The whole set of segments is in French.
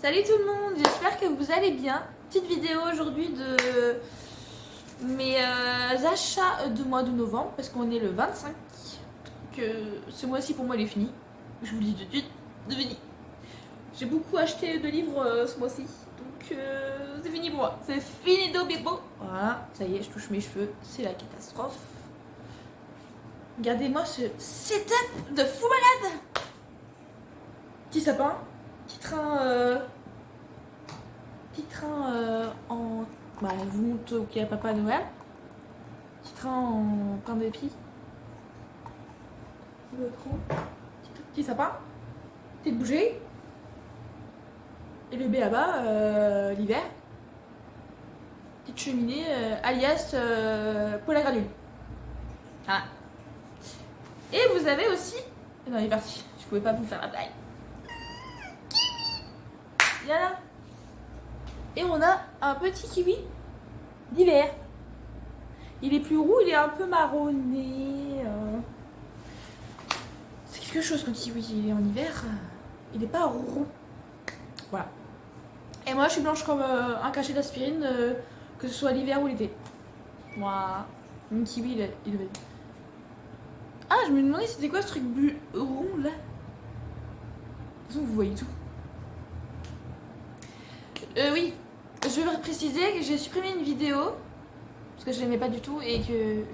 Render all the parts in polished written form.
Salut tout le monde, j'espère que vous allez bien. Petite vidéo aujourd'hui de mes achats du mois de novembre parce qu'on est le 25. Que ce mois-ci pour moi il est fini. Je vous le dis tout de suite, c'est fini. J'ai beaucoup acheté de livres ce mois-ci, donc c'est fini pour moi. C'est fini do bibo. Voilà, ça y est, je touche mes cheveux, c'est la catastrophe. Regardez-moi ce setup de fou malade. Petit sapin, petit train en... Bah, je vous montre qu'il y a Papa Noël. Petit train en pain d'épi. Petit sapin. Petite bougie. Et le B.A.B.A. L'hiver. Petite cheminée alias Paul à granule. Voilà. Et vous avez aussi... Non, il est parti. Je pouvais pas vous faire la blague. Voilà. Et on a un petit kiwi d'hiver. Il est plus roux, il est un peu marronné. C'est quelque chose qu'un kiwi, il est en hiver. Il n'est pas roux. Voilà. Et moi, je suis blanche comme un cachet d'aspirine, que ce soit l'hiver ou l'été. Moi, mon kiwi, il est... Ah, je me demandais c'était quoi ce truc rond là. De toute façon, vous voyez tout. Oui, je veux préciser que j'ai supprimé une vidéo parce que je l'aimais pas du tout et que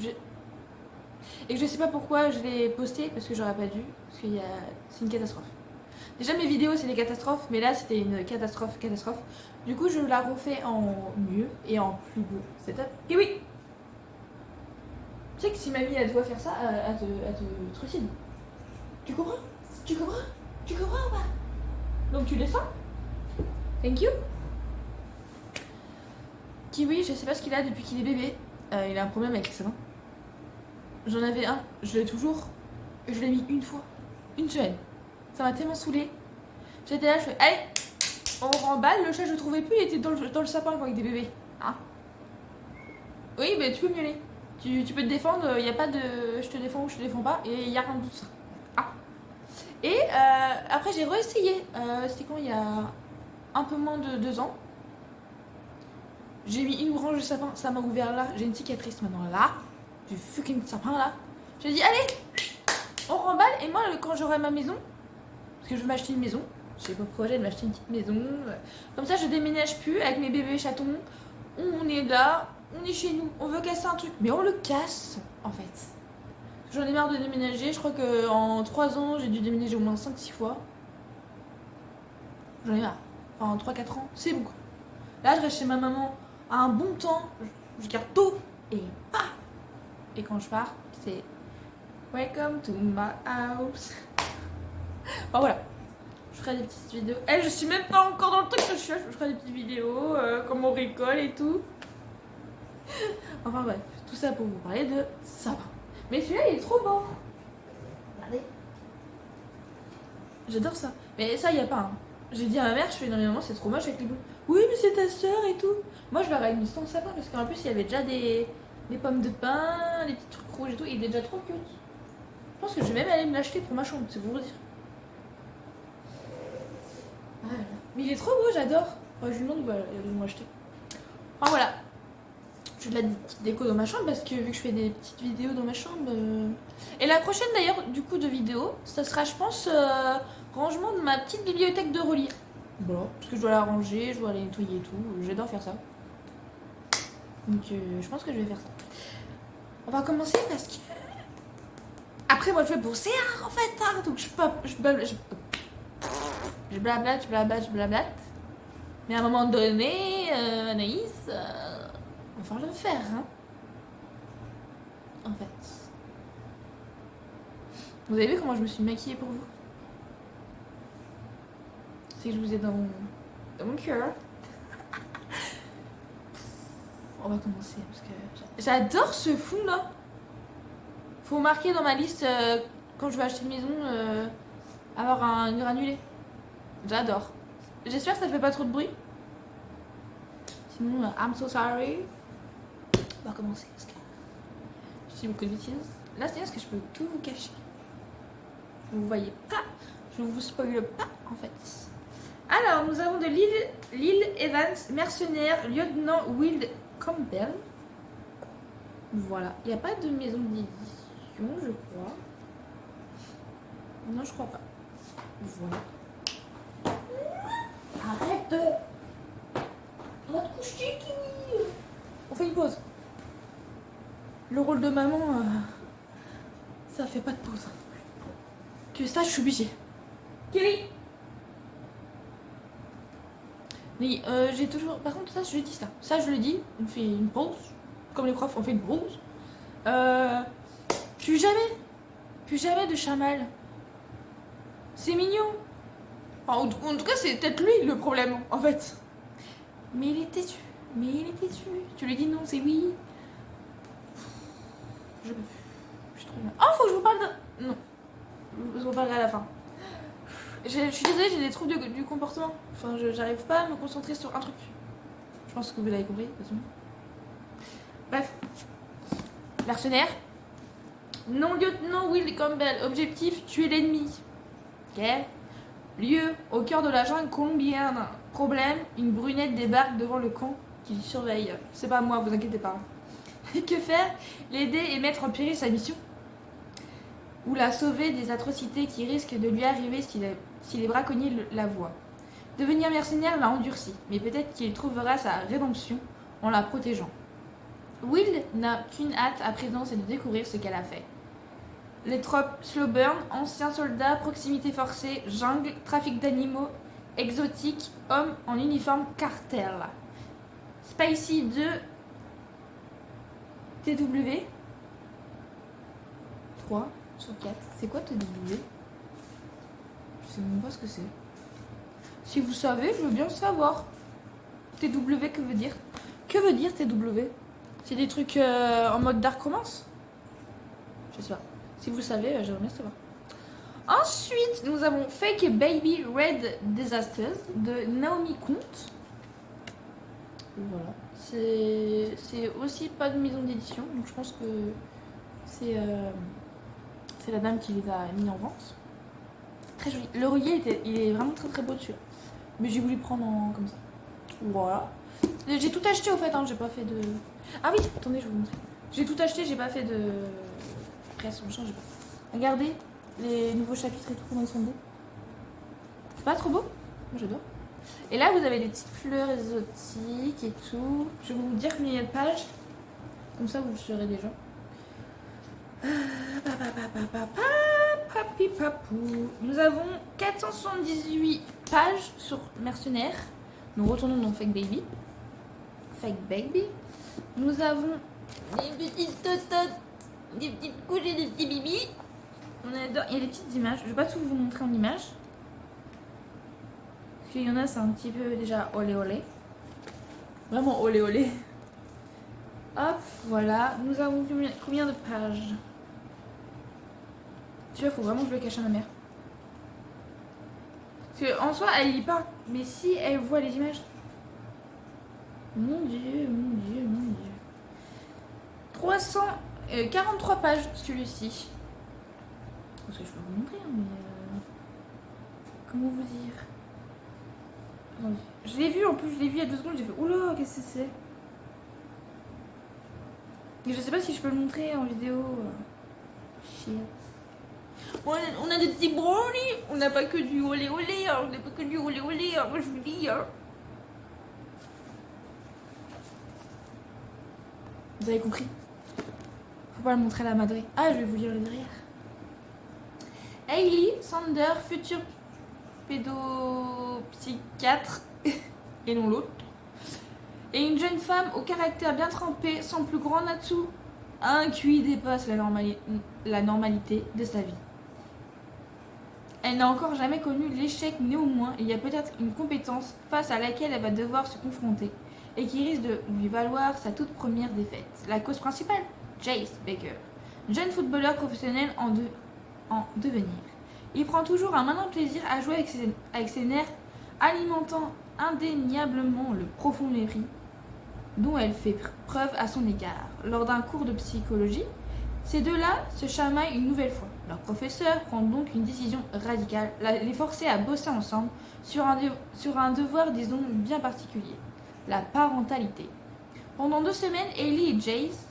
je sais pas pourquoi je l'ai postée parce que j'aurais pas dû, parce que c'est une catastrophe. Déjà mes vidéos c'est des catastrophes, mais là c'était une catastrophe. Du coup je la refais en mieux et en plus beau setup. Et oui, tu sais que si mamie elle doit faire ça, elle te trucide. Tu comprends ou pas? Donc tu descends. Thank you. Kiwi, je sais pas ce qu'il a depuis qu'il est bébé. Il a un problème avec les savons. J'en avais un, je l'ai toujours. Je l'ai mis une fois, une semaine. Ça m'a tellement saoulée. J'étais là, je fais allez, on remballe. Le chat, je le trouvais plus, il était dans le sapin quand il était bébé. Hein? Oui, mais tu peux miauler. Tu peux te défendre, il n'y a pas de je te défends ou je te défends pas, et il n'y a rien de tout ça. Ah. Et après, j'ai réessayé. C'était quand il y a un peu moins de 2 ans. J'ai mis une branche de sapin, ça m'a ouvert là. J'ai une cicatrice maintenant là. Du fucking sapin là. J'ai dit allez, on remballe. Et moi quand j'aurai ma maison, parce que je veux m'acheter une maison, j'ai pas projet de m'acheter une petite maison. Comme ça je déménage plus avec mes bébés chatons. On est là, on est chez nous. On veut casser un truc, mais on le casse en fait. J'en ai marre de déménager. Je crois qu'en 3 ans j'ai dû déménager au moins 5-6 fois. J'en ai marre. Enfin en 3-4 ans, c'est bon quoi. Là je reste chez ma maman à un bon temps, je garde tout et pas. Et quand je pars, c'est welcome to my house. Enfin voilà, je ferai des petites vidéos. Je suis même pas encore dans le truc que je ferai des petites vidéos, comme on récolte et tout. Enfin bref, tout ça pour vous parler de sapin. Mais celui-là il est trop beau. Regardez. J'adore ça. Mais ça y a pas. Hein. J'ai dit à ma mère, je fais non mais maman c'est trop moche avec les boules. Oui mais c'est ta soeur et tout. Moi je leur ai mis son sapin parce qu'en plus il y avait déjà des pommes de pin, des petits trucs rouges et tout. Il est déjà trop cute. Je pense que je vais même aller me l'acheter pour ma chambre, c'est pour vous dire. Voilà. Mais il est trop beau, j'adore. Enfin, je lui demande, voilà, il va m'acheter. Enfin voilà. Je vais de la petite déco dans ma chambre parce que vu que je fais des petites vidéos dans ma chambre. Et la prochaine d'ailleurs, du coup, de vidéo, ça sera, je pense, rangement de ma petite bibliothèque de relire. Voilà, parce que je dois la ranger, je dois la nettoyer et tout. J'adore faire ça. Donc je pense que je vais faire ça. On va commencer parce que... Après moi je vais bosser hein, en fait. Hein, donc je blablate. Mais à un moment donné, Anaïs, va falloir le faire. Hein, en fait. Vous avez vu comment je me suis maquillée pour vous? C'est que je vous ai dans mon cœur. On va commencer parce que j'adore ce fond là. Faut marquer dans ma liste quand je vais acheter une maison, avoir un granulé. J'adore. J'espère que ça fait pas trop de bruit. Sinon, I'm so sorry. On va commencer parce que je dis beaucoup de bêtises. Là, c'est bien parce que je peux tout vous cacher. Vous voyez pas. Je vous spoil pas en fait. Alors, nous avons de Lil Evans, mercenaire, lieutenant Will Campbell. Voilà. Il n'y a pas de maison d'édition, je crois. Non, je crois pas. Voilà. Arrête. On va te coucher, Kimi. On fait une pause. Le rôle de maman, ça fait pas de pause. Que ça, je suis obligée. Kimi. Mais j'ai toujours... Par contre, ça, je le dis ça. Ça, je le dis. On fait une pause. Comme les profs, on fait une pause. Plus jamais de chamal. C'est mignon. Enfin, en tout cas, c'est peut-être lui le problème, en fait. Mais il est têtu. Tu lui dis non, c'est oui. Je suis trop mal. Oh, faut que je vous parle de... Non. Je vous en parlerai à la fin. Je suis désolée, j'ai des troubles du comportement. Enfin, j'arrive pas à me concentrer sur un truc. Je pense que vous l'avez compris, de toute façon. Bref. Mercenaire. Non, lieutenant Will Campbell. Objectif, tuer l'ennemi. Ok. Lieu, au cœur de la jungle colombienne. Problème, une brunette débarque devant le camp qui surveille. C'est pas moi, vous inquiétez pas. Que faire? L'aider et mettre en péril sa mission? Ou la sauver des atrocités qui risquent de lui arriver si les braconniers la voient? Devenir mercenaire l'a endurci, mais peut-être qu'il trouvera sa rédemption en la protégeant. Will n'a qu'une hâte à présent, c'est de découvrir ce qu'elle a fait. Les tropes slow burn, anciens soldats, proximité forcée, jungle, trafic d'animaux, exotiques, hommes en uniforme, cartel. Spicy 2 TW 3 sur 4. C'est quoi TW? Je sais même pas ce que c'est. Si vous savez, je veux bien savoir. TW, que veut dire? Que veut dire TW? C'est des trucs en mode dark romance? Je sais pas. Si vous le savez, j'aimerais bien savoir. Ensuite, nous avons Fake Baby Red Disasters de Naomi Comte. Voilà. C'est aussi pas de maison d'édition, donc je pense que c'est la dame qui les a mis en vente. Très joli. Le relié, il est vraiment très très beau dessus. Mais j'ai voulu prendre comme ça. Voilà. J'ai tout acheté au fait, hein, j'ai pas fait de... Ah oui, attendez, je vais vous montrer. J'ai tout acheté, j'ai pas fait de... Presse, machin, j'ai pas. Regardez les nouveaux chapitres et tout, comment ils sont beaux. C'est pas trop beau? Moi j'adore. Et là, vous avez des petites fleurs exotiques et tout. Je vais vous dire combien il y a de pages. Comme ça, vous le saurez déjà. Papi papou. Nous avons 478 pages sur Mercenaire. Nous retournons dans Fake Baby. Fake Baby. Nous avons des petites tototes, des petites couches et des petits bibis. On adore. Il y a des petites images. Je vais pas tout vous montrer en images. Parce qu'il y en a, c'est un petit peu déjà olé olé. Vraiment olé olé. Hop, voilà. Nous avons combien de pages? Tu vois, il faut vraiment que je le cache à ma mère. Parce qu'en soi, elle lit pas. Mais si elle voit les images... Mon Dieu, mon Dieu, mon Dieu. 343 pages, celui-ci. Parce que je peux vous montrer, hein, mais... Comment vous dire? Attendez. Je l'ai vu, en plus, je l'ai vu il y a 2 secondes, j'ai fait... Oula, qu'est-ce que c'est? Et je sais pas si je peux le montrer en vidéo. Shit. On a des petits brownies. On n'a pas que du olé olé. Hein. On n'a pas que du olé olé. Hein. Moi je vous dis. Hein. Vous avez compris? Faut pas le montrer à la madré. Ah, je vais vous lire le derrière. Hailey Sander, futur pédopsychiatre et non l'autre. Et une jeune femme au caractère bien trempé, son plus grand atout, un QI dépasse la normalité de sa vie. Elle n'a encore jamais connu l'échec, néanmoins, il y a peut-être une compétence face à laquelle elle va devoir se confronter et qui risque de lui valoir sa toute première défaite. La cause principale, Chase Baker, jeune footballeur professionnel en devenir. Il prend toujours un malin plaisir à jouer avec ses nerfs, alimentant indéniablement le profond mépris dont elle fait preuve à son égard. Lors d'un cours de psychologie, ces deux-là se chamaillent une nouvelle fois. Leur professeur prend donc une décision radicale, les forcer à bosser ensemble sur un devoir, disons, bien particulier, la parentalité. Pendant 2 semaines, Ellie et Jace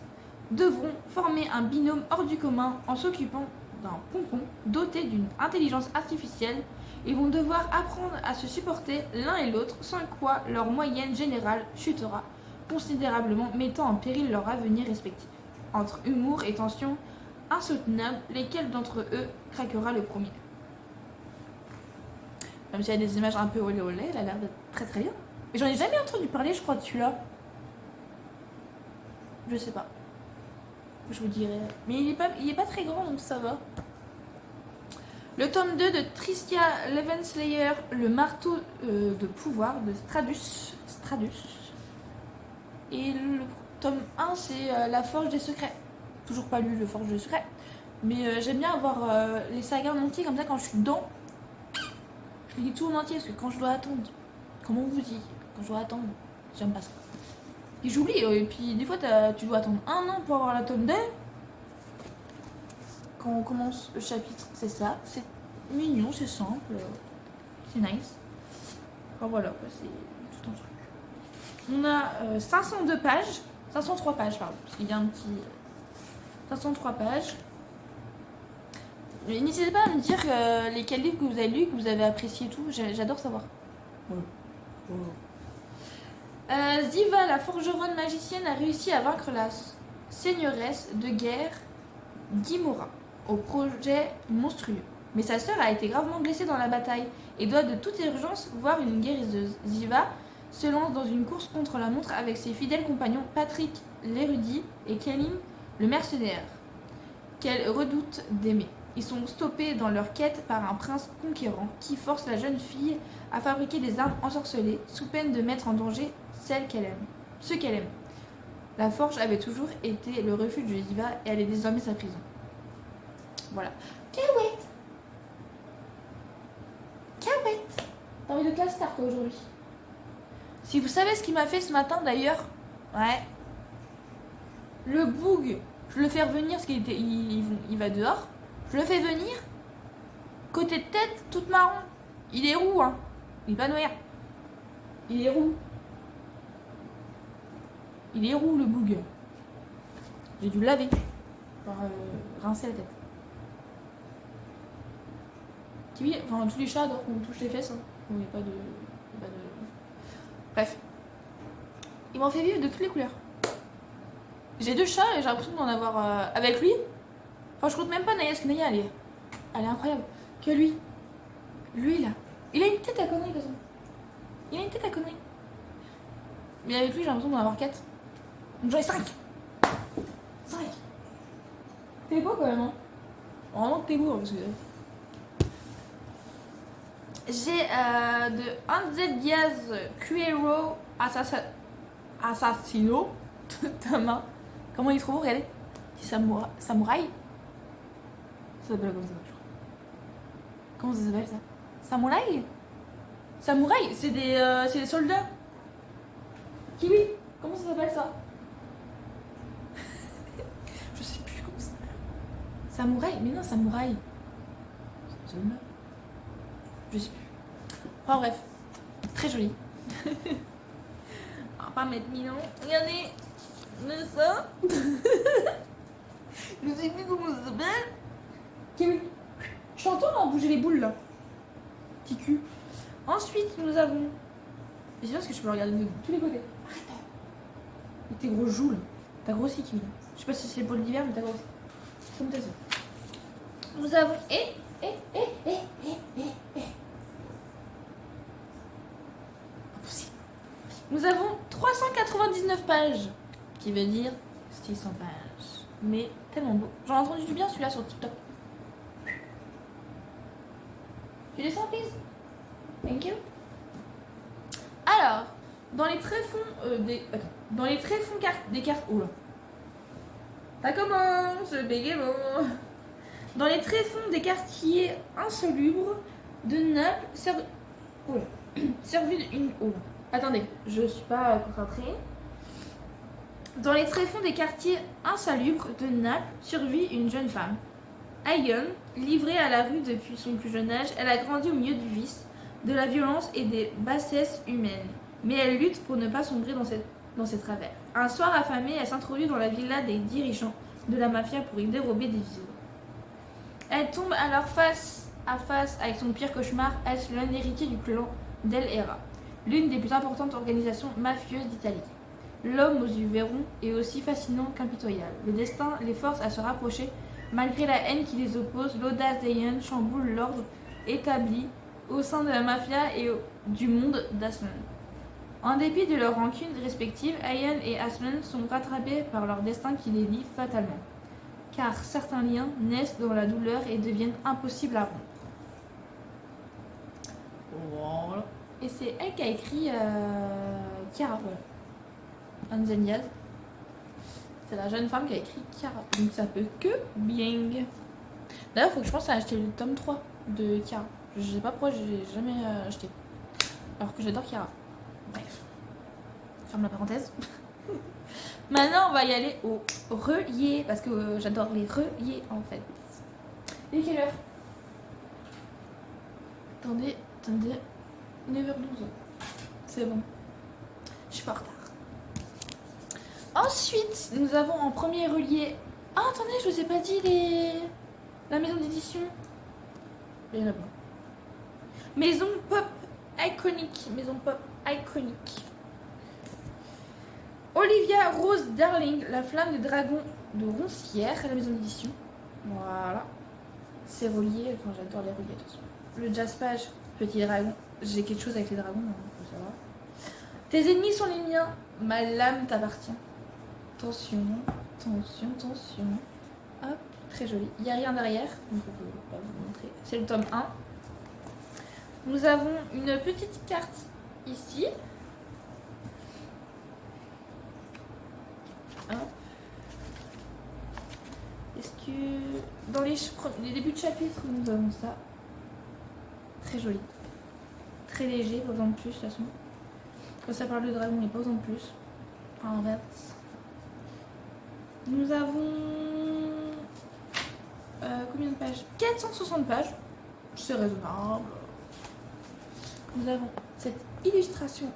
devront former un binôme hors du commun en s'occupant d'un pompon doté d'une intelligence artificielle et vont devoir apprendre à se supporter l'un et l'autre, sans quoi leur moyenne générale chutera considérablement, mettant en péril leur avenir respectif. Entre humour et tension insoutenable, lesquels d'entre eux craquera le premier? Même s'il y a des images un peu olé olé, elle a l'air d'être très très bien. Mais j'en ai jamais entendu parler, je crois, de celui-là. Je sais pas. Je vous dirai. Mais il est pas très grand, donc ça va. Le tome 2 de Tricia Levenslayer, le marteau de pouvoir de Stradus. Et le tome 1, c'est La Forge des Secrets. Toujours pas lu Le Forge des Secrets. Mais j'aime bien avoir les sagas en entier, comme ça quand je suis dedans, je lis tout en entier, parce que quand je dois attendre, comment on vous dit, quand je dois attendre, j'aime pas ça. Et j'oublie, et puis des fois tu dois attendre 1 an pour avoir la tome 2. Quand on commence le chapitre, c'est ça, c'est mignon, c'est simple, c'est nice. Enfin voilà, c'est tout un truc. On a 502 pages, 503 pages, pardon, parce qu'il y a un petit... 503 pages. N'hésitez pas à me dire lesquels livres que vous avez lus, que vous avez apprécié et tout, j'adore savoir. Ziva, la forgeronne magicienne, a réussi à vaincre la seigneuresse de guerre Dimora au projet monstrueux. Mais sa sœur a été gravement blessée dans la bataille et doit de toute urgence voir une guérisseuse. Ziva se lance dans une course contre la montre avec ses fidèles compagnons Patrick l'érudit et Kelim le mercenaire, qu'elle redoute d'aimer. Ils sont stoppés dans leur quête par un prince conquérant qui force la jeune fille à fabriquer des armes ensorcelées sous peine de mettre en danger ceux qu'elle aime. La forge avait toujours été le refuge de Ziva et elle est désormais sa prison. Voilà. Cahouette. T'as envie de classe tard toi aujourd'hui. Si vous savez ce qu'il m'a fait ce matin d'ailleurs, ouais. Le boug, je le fais revenir parce il va dehors. Je le fais venir. Côté de tête, toute marron. Il est roux, hein. Il est pas noir. Il est roux. Il est roux le boug. J'ai dû le laver. Pour rincer la tête. Kiwi, enfin tous les chats adorent qu'on touche les fesses. Hein. Il n'y a pas de. Bref. Il m'en fait vivre de toutes les couleurs. J'ai 2 chats et j'ai l'impression d'en avoir avec lui. Enfin, je compte même pas Naya, parce que Naya, elle est incroyable. Que lui. Lui, là. Il a une tête à connerie, de toute façon. Il a une tête à connerie. Mais avec lui, j'ai l'impression d'en avoir 4. Donc j'en ai 5. T'es beau quand même, hein. Vraiment que t'es beau, parce que... J'ai de Anzel Diaz Cuero Assassino Tama. Comment il est trop beau, regardez. Petit samouraï. Ça s'appelle comme ça, je crois. Comment ça s'appelle ça? Samouraï, c'est des soldats. Kiwi, comment ça s'appelle ça? Je sais plus comment ça s'appelle. Samouraï, mais non, samouraï. Soldat. Je sais plus. Enfin bref, très joli. On va pas mettre mignon. Regardez, ça. Je sais plus comment ça s'appelle. Kiwi. Je t'entends bouger les boules là. Petit cul. Ensuite, nous avons. Mais c'est parce que je peux le regarder de tous les côtés. Arrête. Et tes gros joues là. T'as grossi, Kiwi. Je sais pas si c'est pour l'hiver, mais t'as grossi. Comme t'as ça. Nous avons. Nous avons 399 pages, qui veut dire 600 pages. Mais tellement beau. J'en ai entendu du bien celui-là sur TikTok. Tu descends, please? Thank you. Alors, dans les tréfonds des cartes... Oula. Ça commence, le bégaiement. Dans les tréfonds des quartiers insalubres de Naples, servi une... Oula. Attendez, je suis pas concentrée. Dans les tréfonds des quartiers insalubres de Naples survit une jeune femme. Aegon, livrée à la rue depuis son plus jeune âge, elle a grandi au milieu du vice, de la violence et des bassesses humaines. Mais elle lutte pour ne pas sombrer dans ses travers. Un soir affamée, elle s'introduit dans la villa des dirigeants de la mafia pour y dérober des vivres. Elle tombe alors face à face avec son pire cauchemar, Aslan, héritier du clan d'El Hera, l'une des plus importantes organisations mafieuses d'Italie. L'homme aux yeux verrons est aussi fascinant qu'impitoyable. Le destin les force à se rapprocher. Malgré la haine qui les oppose, l'audace d'Aegon chamboule l'ordre établi au sein de la mafia et du monde d'Aslan. En dépit de leurs rancunes respectives, Aegon et Aslan sont rattrapés par leur destin qui les lie fatalement. Car certains liens naissent dans la douleur et deviennent impossibles à rompre. Voilà. Et c'est elle qui a écrit Chiara, voilà. Anzen Diaz. C'est la jeune femme qui a écrit Chiara. Donc ça peut que bien. D'ailleurs, il faut que je pense à acheter le tome 3 de Chiara. Je sais pas pourquoi j'ai jamais acheté. Alors que j'adore Chiara. Bref. Ferme la parenthèse. Maintenant, on va y aller au relié. Parce que j'adore les reliés en fait. Et quelle heure? Attendez. 9h12. C'est bon. Je suis pas en retard. Ensuite, nous avons en premier relié. Ah, attendez, je vous ai pas dit la maison d'édition. Il y en a pas. Maison pop iconique. Maison pop iconique. Olivia Rose Darling, la flamme des dragons de Roncière, la maison d'édition. Voilà. C'est relié. Enfin, j'adore les reliés de toute façon. Le Jaspage, petit dragon. J'ai quelque chose avec les dragons, faut savoir. Tes ennemis sont les miens. Ma lame t'appartient. Attention. Hop, très joli. Il n'y a rien derrière, donc je ne peux pas vous montrer. C'est le tome 1. Nous avons une petite carte ici. Hop. Est-ce que dans les débuts de chapitre, nous avons ça. Très joli. Très léger, pas besoin de plus de toute façon. Quand ça parle de dragon, il n'y a pas besoin de plus. Enfin, en fait. Nous avons combien de pages? 460 pages. C'est raisonnable. Nous avons cette illustration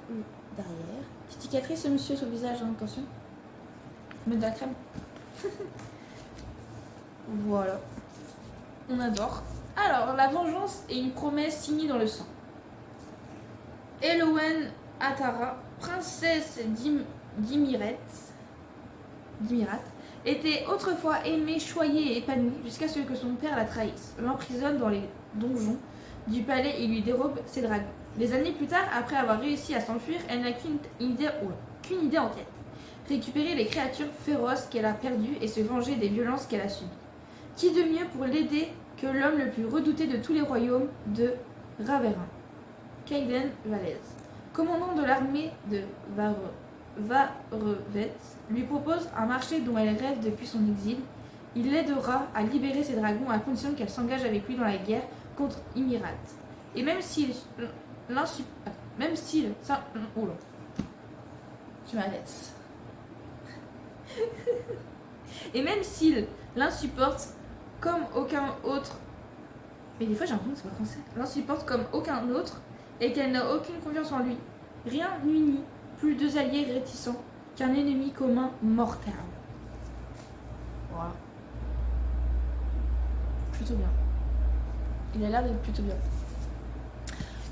derrière. Petite cicatrice, monsieur, sur le visage, hein, attention. Mettre de la crème. Voilà. On adore. Alors, la vengeance est une promesse signée dans le sang. Elowen Atara, princesse d'Imirat, était autrefois aimée, choyée et épanouie jusqu'à ce que son père la trahisse, l'emprisonne dans les donjons du palais et lui dérobe ses dragons. Des années plus tard, après avoir réussi à s'enfuir, elle n'a qu'une idée en tête. Récupérer les créatures féroces qu'elle a perdues et se venger des violences qu'elle a subies. Qui de mieux pour l'aider que l'homme le plus redouté de tous les royaumes de Raverin, Kaiden Valez, commandant de l'armée de Varevet, lui propose un marché dont elle rêve depuis son exil. Il l'aidera à libérer ses dragons à condition qu'elle s'engage avec lui dans la guerre contre Imirat. Et même s'il Et même s'il l'insupporte comme aucun autre. Mais des fois j'ai l'impression que c'est pas français. L'insupporte comme aucun autre et qu'elle n'a aucune confiance en lui. Rien n'unit plus deux alliés réticents qu'un ennemi commun mortel. Voilà. Plutôt bien. Il a l'air d'être plutôt bien.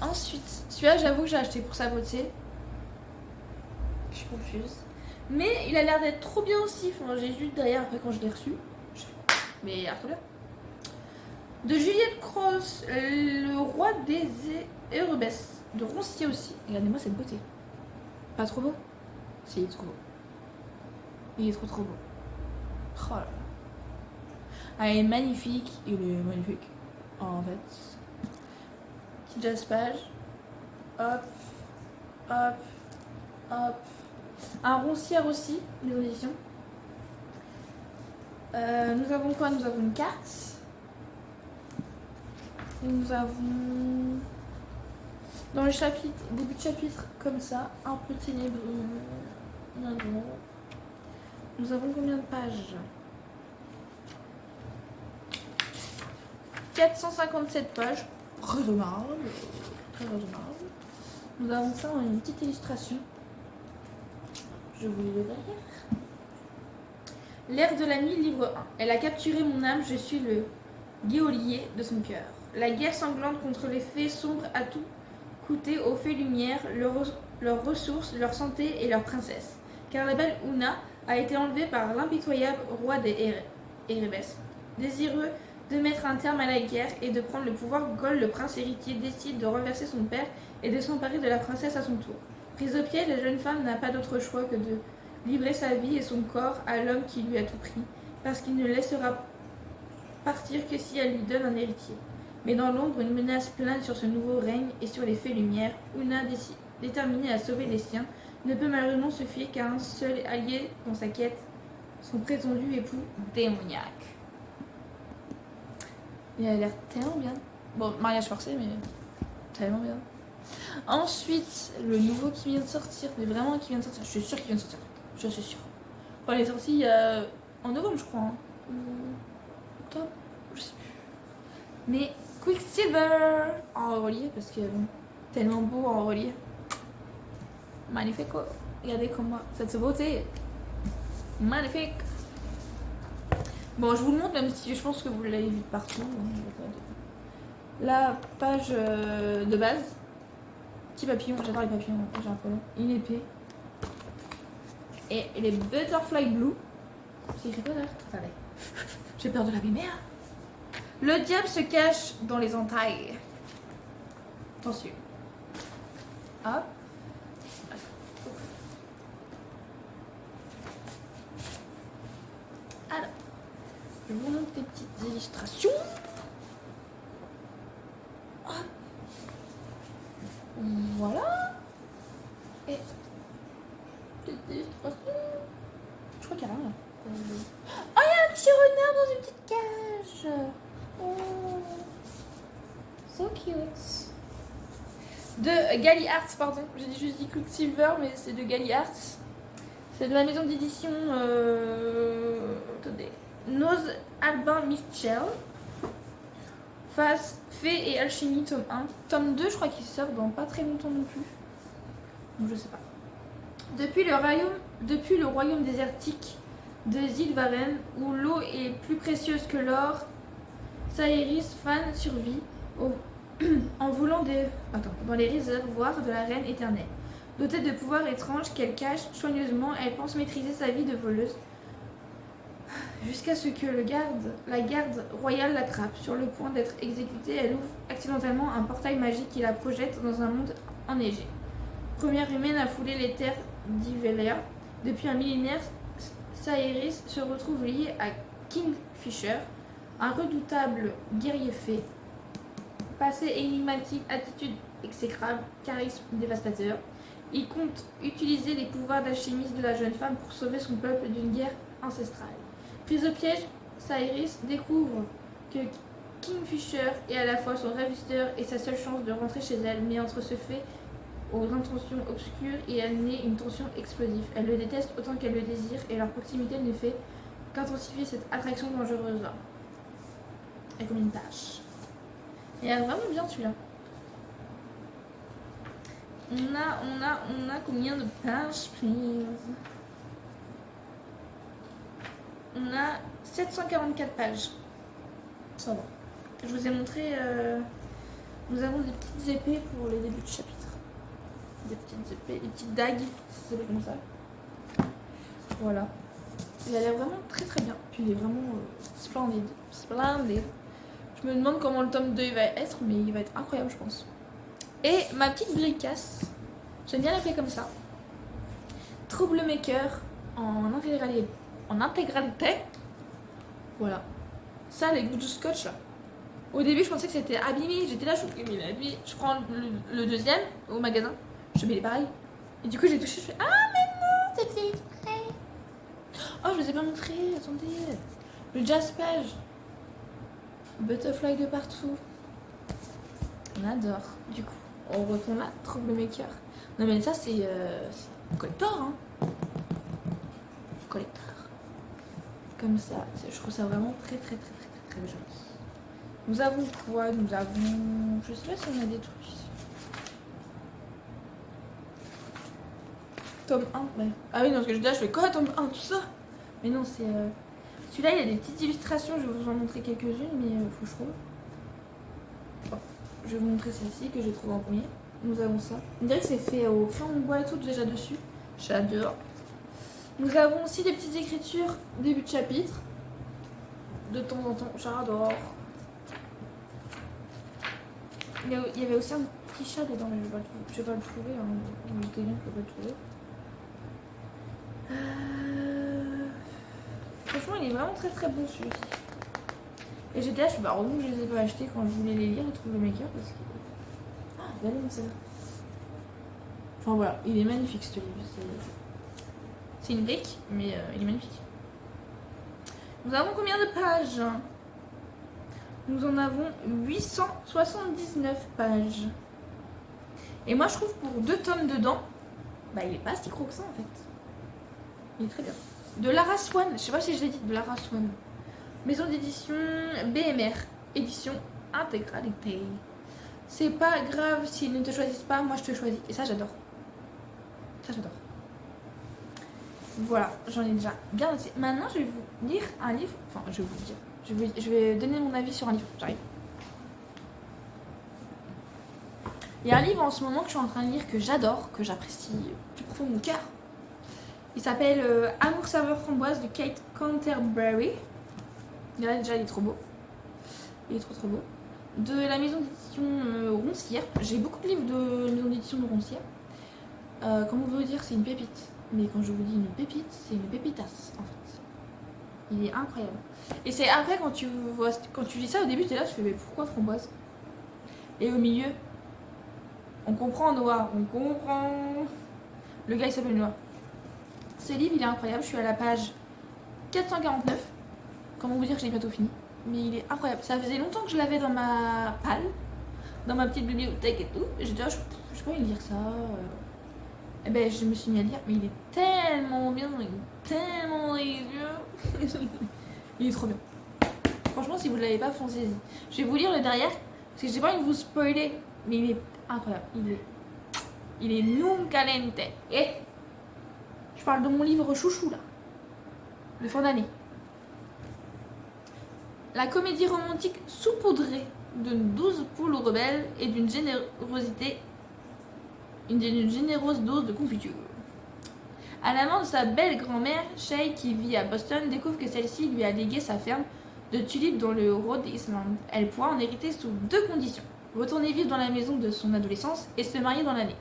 Ensuite, celui-là j'avoue que j'ai acheté pour sa beauté. Je suis confuse. Mais il a l'air d'être trop bien aussi. Enfin, j'ai lu derrière après quand je l'ai reçu. Mais il a l'air trop bien. De Juliette Cross, le roi des Erebes. De Roncier aussi. Regardez-moi cette beauté. Pas trop beau? Si, il est trop beau. Il est trop beau. Oh là là. Ah, il est magnifique. Il est magnifique. En fait. Petit jaspage. Hop. Hop. Hop. Un roncière aussi, les auditions. Nous avons quoi? Nous avons une carte. Nous avons dans le chapitre, début de chapitre comme ça, un peu ténébreux. Nous avons combien de pages? 457 pages. Raisonnable. Très raisonnable. Nous avons ça en une petite illustration. Je vous le derrière. L'air de la nuit, livre 1. Elle a capturé mon âme, je suis le geôlier de son cœur. La guerre sanglante contre les fées sombres a tout coûté aux fées lumières, leurs ressources, leur santé et leur princesse. Car la belle Una a été enlevée par l'impitoyable roi des Erebes. Désireux de mettre un terme à la guerre et de prendre le pouvoir, Gol, le prince héritier, décide de renverser son père et de s'emparer de la princesse à son tour. Prise au piège, la jeune femme n'a pas d'autre choix que de livrer sa vie et son corps à l'homme qui lui a tout pris, parce qu'il ne laissera partir que si elle lui donne un héritier. Mais dans l'ombre, une menace plane sur ce nouveau règne et sur les fées lumières. Una, déterminée à sauver les siens, ne peut malheureusement se fier qu'à un seul allié dans sa quête, son prétendu époux démoniaque. Il a l'air tellement bien. Bon, mariage forcé, mais tellement bien. Ensuite, le nouveau qui vient de sortir, mais vraiment qui vient de sortir, je suis sûre qu'il vient de sortir. Je suis sûre. Bon, il est sorti en novembre, je crois. Hein. Octobre, je sais plus. Mais Quicksilver en relief, parce que bon, tellement beau en relief. Magnifique. Regardez comment cette beauté. Magnifique. Bon, je vous le montre, même si je pense que vous l'avez vu partout. La page de base. Petit papillon, j'adore les papillons, j'ai un peu long. Une épée. Et les Butterfly Blue. C'est écrit quoi là? Attendez. J'ai peur de l'abîmer. Le diable se cache dans les entailles. Attention. Hop. Alors, je vous montre des petites illustrations. Hop. Voilà. Et petite illustration. Je crois qu'il y a rien là. Oh, il y a un petit renard dans une petite cage. Oh, so cute. De Gali Arts, pardon. J'ai juste dit Quicksilver, mais c'est de Gali Arts. C'est de la maison d'édition. Attendez. Nose Albin Mitchell. Face Fée et Alchimie, tome 1. Tome 2, je crois qu'il sort dans pas très longtemps non plus. Donc je sais pas. Depuis le royaume désertique de Zilvaren, où l'eau est plus précieuse que l'or, Saeris Fan survit en volant dans les réservoirs de la reine éternelle. Dotée de pouvoirs étranges qu'elle cache soigneusement, elle pense maîtriser sa vie de voleuse. Jusqu'à ce que la garde royale l'attrape. Sur le point d'être exécutée, elle ouvre accidentellement un portail magique qui la projette dans un monde enneigé. Première humaine à fouler les terres d'Ivelia, depuis un millénaire, Saeris se retrouve liée à Kingfisher, un redoutable guerrier fée. Passé énigmatique, attitude exécrable, charisme dévastateur. Il compte utiliser les pouvoirs d'alchimiste de la jeune femme pour sauver son peuple d'une guerre ancestrale. Prise au piège, Saeris découvre que Kingfisher est à la fois son ravisseur et sa seule chance de rentrer chez elle, mais entre ce fait aux intentions obscures et elle naît une tension explosive. Elle le déteste autant qu'elle le désire et leur proximité ne fait qu'intensifier cette attraction dangereuse. Et comme une tâche. Et elle est vraiment bien celui-là. On a combien de pages, please? On a 744 pages. Ça va. Je vous ai montré. Nous avons des petites épées pour les débuts de chapitre. Des petites épées, des petites dagues, si ça s'appelle comme ça. Voilà. Il a l'air vraiment très très bien. Puis il est vraiment splendide. Splendide. Je me demande comment le tome 2 va être, mais il va être incroyable, je pense. Et ma petite bricasse, j'aime bien l'appeler comme ça. Troublemaker en intégralité. Voilà. Ça, les bouts de scotch là. Au début, je pensais que c'était abîmé. J'étais là, je prends le deuxième au magasin. Je mets les pareils. Et du coup, j'ai touché, je fais ah, mais non, c'est fait exprès. Oh, je vous ai pas montré, attendez. Le Jaspage. Butterfly de partout. On adore. Du coup, on retourne là, Troublemaker. Non, mais ça, c'est collector, hein. Collector. Comme ça, je trouve ça vraiment très très très très très, très joli. Nous avons quoi? Nous avons... Je sais pas si on a des trucs ici. Tome 1, ouais. Ah oui, non, parce que je fais quoi, tome 1, tout ça? Mais non, c'est... Celui-là, il y a des petites illustrations, je vais vous en montrer quelques-unes, mais faut que je trouve. Bon, je vais vous montrer celle-ci que j'ai trouvée en premier. Nous avons ça. On dirait que c'est fait au crayon de bois et tout déjà dessus. J'adore. Nous avons aussi des petites écritures, début de chapitre. De temps en temps, j'adore. Il y avait aussi un petit chat dedans, mais je vais pas le trouver. Hein. On était bien que je vais pas le trouver. Franchement, il est vraiment très très bon celui-ci. Et j'étais là, heureusement que je les ai pas achetés quand je voulais les lire et trouver le maker parce que. Ah, belle celle-là. Enfin voilà, il est magnifique ce livre. C'est une brique, mais il est magnifique. Nous avons combien de pages? Nous en avons 879 pages. Et moi je trouve pour 2 tomes dedans, bah il est pas si gros que ça en fait. Il est très bien. De Lara Swan, je sais pas si je l'ai dit, de Lara Swan. Maison d'édition BMR, édition intégralité. C'est pas grave s'ils ne te choisissent pas, moi je te choisis. Et ça j'adore. Ça j'adore. Voilà, j'en ai déjà bien assez. Maintenant je vais vous lire un livre. Enfin, je vais vous dire. Je vais donner mon avis sur un livre. J'arrive. Il y a un livre en ce moment que je suis en train de lire que j'adore, que j'apprécie du profond de mon cœur. Il s'appelle Amour saveur framboise de Kate Canterbury. Regardez déjà, il est trop beau. Il est trop trop beau. De la maison d'édition Roncière. J'ai beaucoup de livres de maison d'édition de Roncière. Comment vous dire, c'est une pépite. Mais quand je vous dis une pépite, c'est une pépitasse en fait. Il est incroyable. Et c'est après quand tu lis ça au début, tu es là, tu fais mais pourquoi framboise? Et au milieu, on comprend Noah, on comprend. Le gars il s'appelle Noah. Ce livre il est incroyable, je suis à la page 449. Comment vous dire que je l'ai bientôt fini? Mais il est incroyable. Ça faisait longtemps que je l'avais dans ma palle, dans ma petite bibliothèque et tout. Et j'étais là, je sais pas lire ça. Et ben je me suis mis à lire, mais il est tellement bien, il est tellement délicieux. Il est trop bien. Franchement, si vous ne l'avez pas, foncez-y. Je vais vous lire le derrière, parce que j'ai pas envie de vous spoiler, mais il est incroyable. Il est non calente. Et je parle de mon livre chouchou là, de fin d'année. La comédie romantique saupoudrée de 12 poules rebelles et d'une générosité, une généreuse dose de confiture. À la mort de sa belle grand-mère, Shay, qui vit à Boston, découvre que celle-ci lui a légué sa ferme de tulipes dans le Rhode Island. Elle pourra en hériter sous 2 conditions. Retourner vivre dans la maison de son adolescence et se marier dans l'année.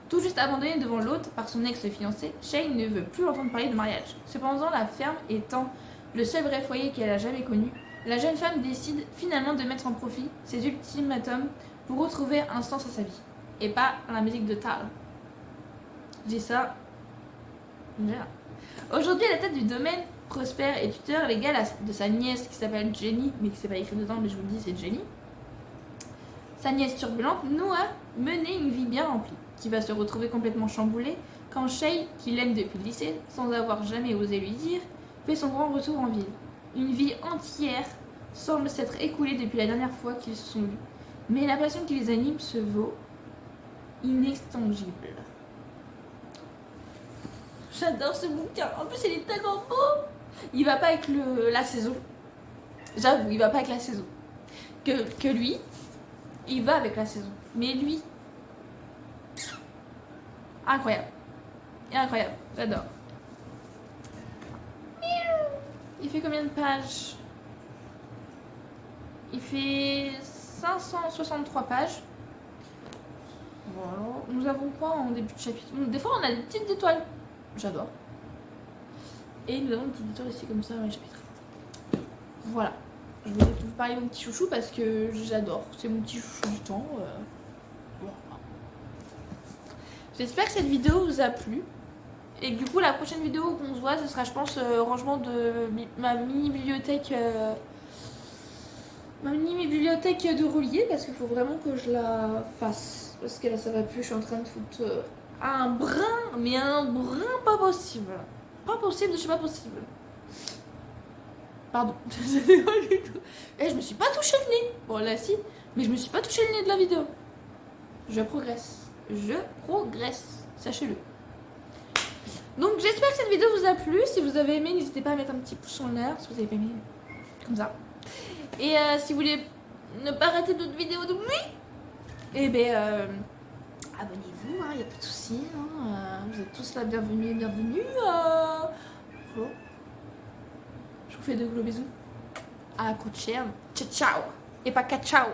Tout juste abandonnée devant l'autre par son ex-fiancé, Shay ne veut plus entendre parler de mariage. Cependant, la ferme étant le seul vrai foyer qu'elle a jamais connu, la jeune femme décide finalement de mettre en profit ses ultimatums pour retrouver un sens à sa vie. Et pas la musique de Tal. J'ai ça. Voilà. Aujourd'hui, à la tête du domaine, prospère et tuteur légal de sa nièce qui s'appelle Jenny, mais qui s'est pas écrit dedans, mais je vous le dis, c'est Jenny. Sa nièce turbulente, Noah, menait une vie bien remplie, qui va se retrouver complètement chamboulée quand Shay, qui l'aime depuis le lycée, sans avoir jamais osé lui dire, fait son grand retour en ville. Une vie entière semble s'être écoulée depuis la dernière fois qu'ils se sont vus, mais la passion qui les anime se vaut inextinguible. J'adore ce bouquin. En plus, il est tellement beau. Il va pas avec la saison. J'avoue, il va pas avec la saison. Que lui, il va avec la saison. Mais lui, incroyable. Incroyable. J'adore. Il fait combien de pages? Il fait 563 pages. Voilà. Nous avons quoi en début de chapitre? Des fois, on a des petites étoiles. J'adore. Et nous avons une petite étoile ici comme ça dans les chapitres. Voilà. Je voulais vous parler de mon petit chouchou parce que j'adore. C'est mon petit chouchou du temps. Voilà. J'espère que cette vidéo vous a plu. Et du coup, la prochaine vidéo qu'on se voit, ce sera, je pense, rangement de ma mini-bibliothèque. Ma mini-bibliothèque de roulier parce qu'il faut vraiment que je la fasse. Parce que là, ça va plus. Je suis en train de foutre un brin, mais un brin pas possible. Pas possible, je suis pas possible. Pardon. Et je me suis pas touché le nez. Bon là si, mais je me suis pas touché le nez de la vidéo. Je progresse. Je progresse. Sachez-le. Donc j'espère que cette vidéo vous a plu. Si vous avez aimé, n'hésitez pas à mettre un petit pouce en l'air. Si vous avez pas aimé, comme ça. Et si vous voulez ne pas rater d'autres vidéos de nuit, eh ben abonnez-vous, il n'y a pas de souci. Vous êtes tous là, bienvenue et bienvenue. Bon. Je vous fais de gros bisous. À la prochaine. Ciao ciao. Et pas ciao.